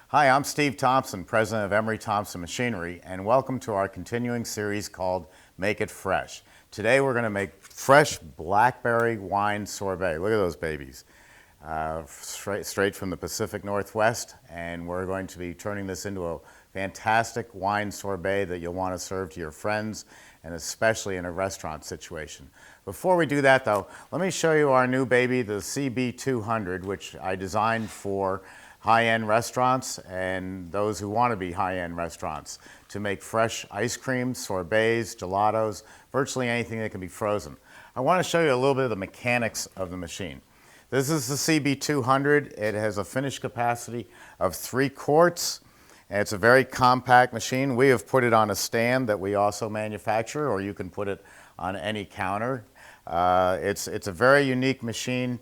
Hi, I'm Steve Thompson, president of Emery Thompson Machinery, and welcome to our continuing series called Make It Fresh. Today we're going to make fresh blackberry wine sorbet. Look at those babies. Straight from the Pacific Northwest, and we're going to be turning this into a fantastic wine sorbet that you'll want to serve to your friends, and especially in a restaurant situation. Before we do that though, let me show you our new baby, the CB200, which I designed for high-end restaurants and those who want to be high-end restaurants to make fresh ice creams, sorbets, gelatos, virtually anything that can be frozen. I want to show you a little bit of the mechanics of the machine. This is the CB200. It has a finished capacity of 3 quarts. And it's a very compact machine. We have put it on a stand that we also manufacture, or you can put it on any counter. It's a very unique machine.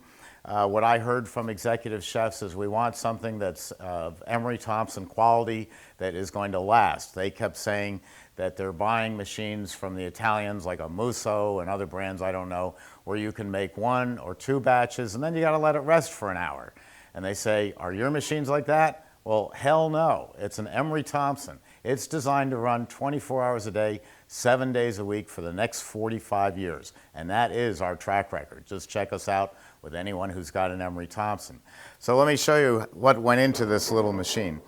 What I heard from executive chefs is we want something that's of Emery Thompson quality that is going to last. They kept saying that they're buying machines from the Italians like a Musso and other brands I don't know, where you can make 1 or 2 batches and then you got to let it rest for an hour. And they say, are your machines like that? Well, hell no. It's an Emery Thompson. It's designed to run 24 hours a day, 7 days a week for the next 45 years. And that is our track record. Just check us out with anyone who's got an Emery Thompson. So let me show you what went into this little machine.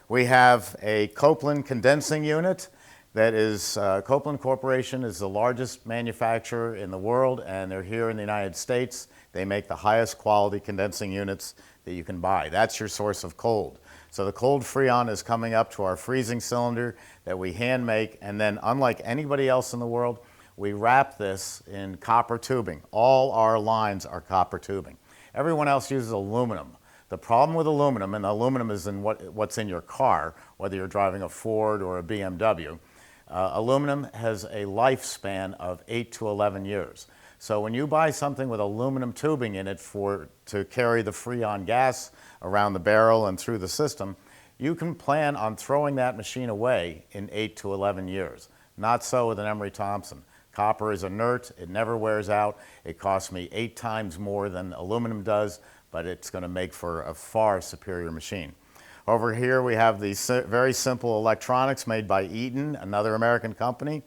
We have a Copeland condensing unit that is, Copeland Corporation is the largest manufacturer in the world, and they're here in the United States. They make the highest quality condensing units that you can buy. That's your source of cold. So the cold Freon is coming up to our freezing cylinder that we hand make, and then unlike anybody else in the world, we wrap this in copper tubing. All our lines are copper tubing. Everyone else uses aluminum. The problem with aluminum, and aluminum is in what's in your car, whether you're driving a Ford or a BMW, aluminum has a lifespan of 8 to 11 years. So when you buy something with aluminum tubing in it to carry the Freon gas around the barrel and through the system, you can plan on throwing that machine away in 8 to 11 years. Not so with an Emery Thompson. Copper is inert, it never wears out. It costs me 8 times more than aluminum does, but it's going to make for a far superior machine. Over here we have these very simple electronics made by Eaton, another American company.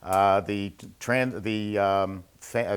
The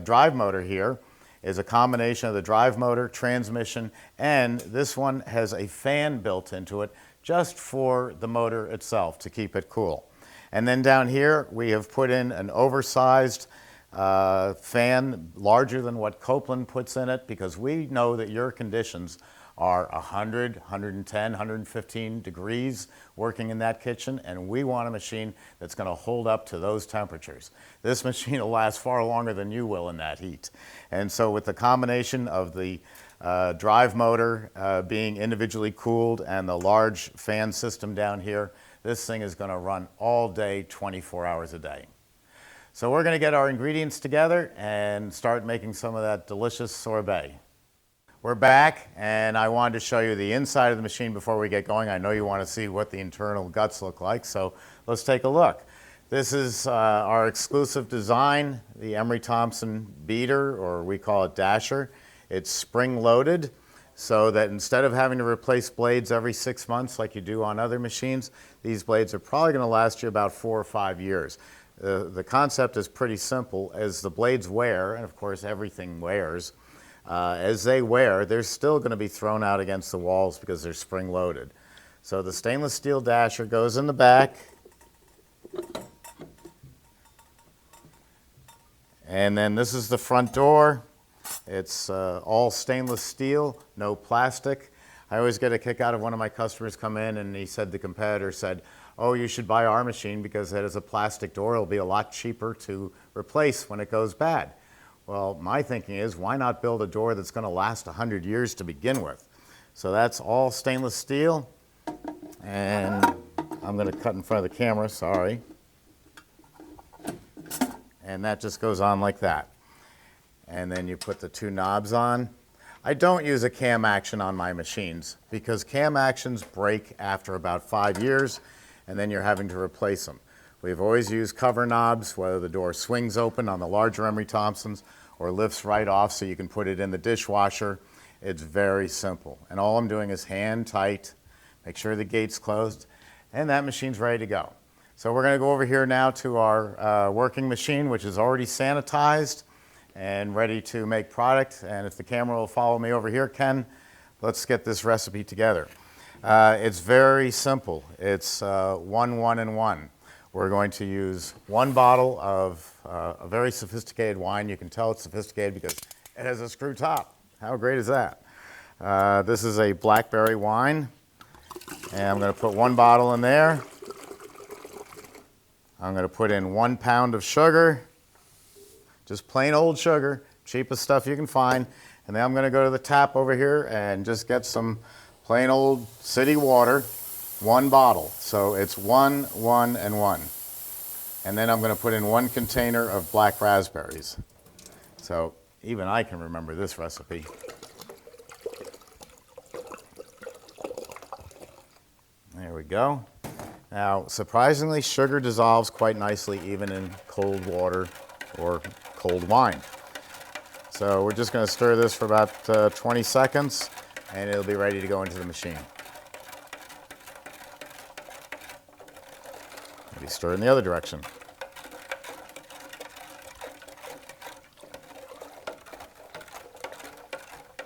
drive motor here is a combination of the drive motor, transmission, and this one has a fan built into it just for the motor itself to keep it cool. And then down here we have put in an oversized fan larger than what Copeland puts in it, because we know that your conditions are 100, 110, 115 degrees working in that kitchen, and we want a machine that's going to hold up to those temperatures. This machine will last far longer than you will in that heat. And so with the combination of the drive motor being individually cooled and the large fan system down here, this thing is going to run all day, 24 hours a day. So we're going to get our ingredients together and start making some of that delicious sorbet. We're back, and I wanted to show you the inside of the machine before we get going. I know you want to see what the internal guts look like, so let's take a look. This is our exclusive design, the Emery Thompson beater, or we call it dasher. It's spring-loaded, so that instead of having to replace blades every 6 months like you do on other machines, these blades are probably going to last you about 4 or 5 years. The concept is pretty simple. As the blades wear, and of course everything wears, as they wear, they're still going to be thrown out against the walls because they're spring-loaded. So the stainless steel dasher goes in the back, and then this is the front door. It's all stainless steel, no plastic. I always get a kick out of one of my customers come in and he said, the competitor said, oh, you should buy our machine because it has a plastic door. It'll be a lot cheaper to replace when it goes bad. Well, my thinking is, why not build a door that's going to last 100 years to begin with? So that's all stainless steel. And I'm going to cut in front of the camera, sorry. And that just goes on like that. and then you put the two knobs on. I don't use a cam action on my machines because cam actions break after about 5 years, and then you're having to replace them. We've always used cover knobs, whether the door swings open on the larger Emery Thompsons or lifts right off so you can put it in the dishwasher. It's very simple. And all I'm doing is hand tight, make sure the gate's closed, and that machine's ready to go. So we're going to go over here now to our working machine, which is already sanitized and ready to make product. And if the camera will follow me over here, Ken, let's get this recipe together. It's very simple. It's 1, 1, and 1. We're going to use 1 bottle of a very sophisticated wine. You can tell it's sophisticated because it has a screw top. How great is that? This is a Blackberry wine, and I'm going to put 1 bottle in there. I'm going to put in 1 pound of sugar, just plain old sugar, cheapest stuff you can find. And then I'm going to go to the tap over here and just get some plain old city water, 1 bottle. So it's 1, 1, and 1. And then I'm going to put in 1 container of black raspberries. So even I can remember this recipe. There we go. Now, surprisingly, sugar dissolves quite nicely even in cold water or cold wine. So we're just going to stir this for about 20 seconds, and it'll be ready to go into the machine. Maybe stir in the other direction.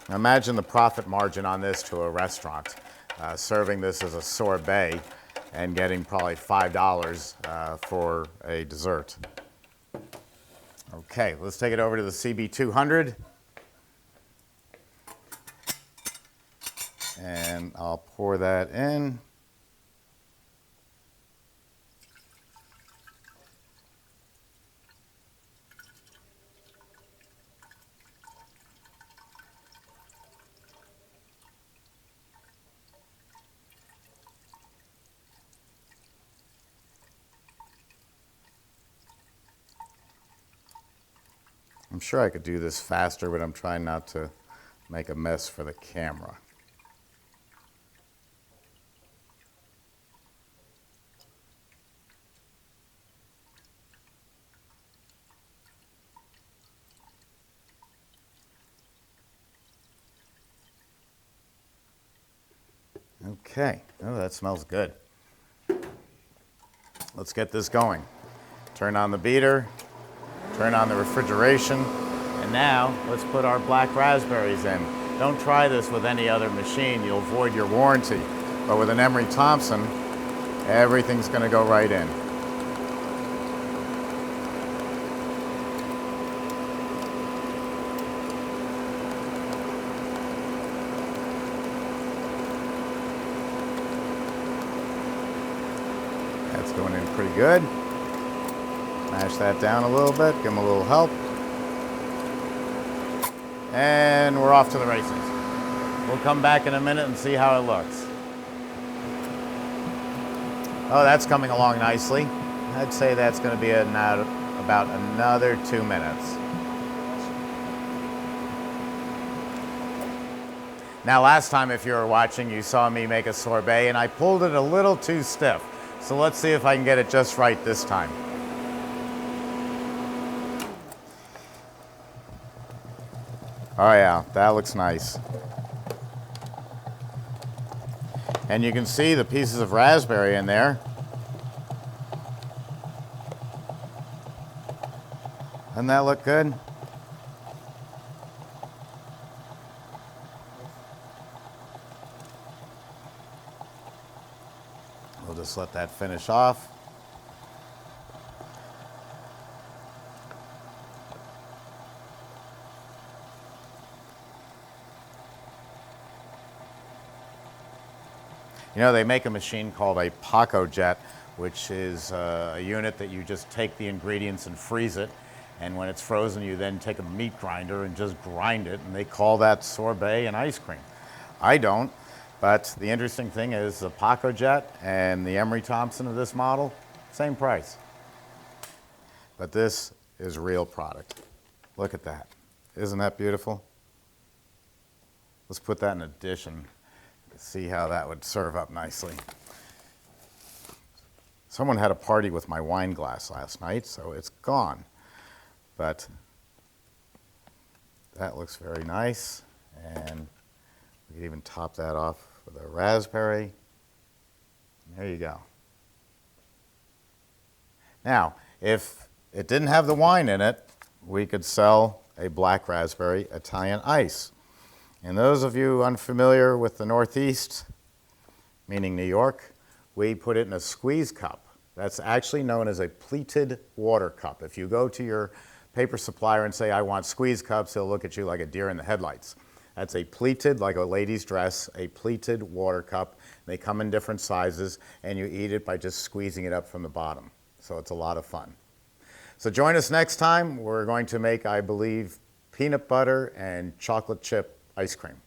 Now imagine the profit margin on this to a restaurant, serving this as a sorbet and getting probably $5 for a dessert. Okay, let's take it over to the CB200. And I'll pour that in. I'm sure I could do this faster, but I'm trying not to make a mess for the camera. Okay, oh, that smells good. Let's get this going. Turn on the beater. Turn on the refrigeration, and now let's put our black raspberries in. Don't try this with any other machine, you'll void your warranty. But with an Emery Thompson, everything's going to go right in. That's going in pretty good. Mash that down a little bit, give them a little help. And we're off to the races. We'll come back in a minute and see how it looks. Oh, that's coming along nicely. I'd say that's going to be about another 2 minutes. Now, last time, if you were watching, you saw me make a sorbet, and I pulled it a little too stiff. So let's see if I can get it just right this time. Oh yeah, that looks nice. And you can see the pieces of raspberry in there. Doesn't that look good? We'll just let that finish off. You know, they make a machine called a PacoJet, which is a unit that you just take the ingredients and freeze it. And when it's frozen, you then take a meat grinder and just grind it. And they call that sorbet and ice cream. I don't. But the interesting thing is the PacoJet and the Emery Thompson of this model, same price. But this is real product. Look at that. Isn't that beautiful? Let's put that in a dish and see how that would serve up nicely. Someone had a party with my wine glass last night, so it's gone. But that looks very nice. And we could even top that off with a raspberry. There you go. Now, if it didn't have the wine in it, we could sell a black raspberry Italian ice. And those of you unfamiliar with the Northeast, meaning New York, we put it in a squeeze cup. That's actually known as a pleated water cup. If you go to your paper supplier and say, I want squeeze cups, he'll look at you like a deer in the headlights. That's a pleated, like a lady's dress, a pleated water cup. They come in different sizes, and you eat it by just squeezing it up from the bottom. So it's a lot of fun. So join us next time. We're going to make, I believe, peanut butter and chocolate chip ice cream.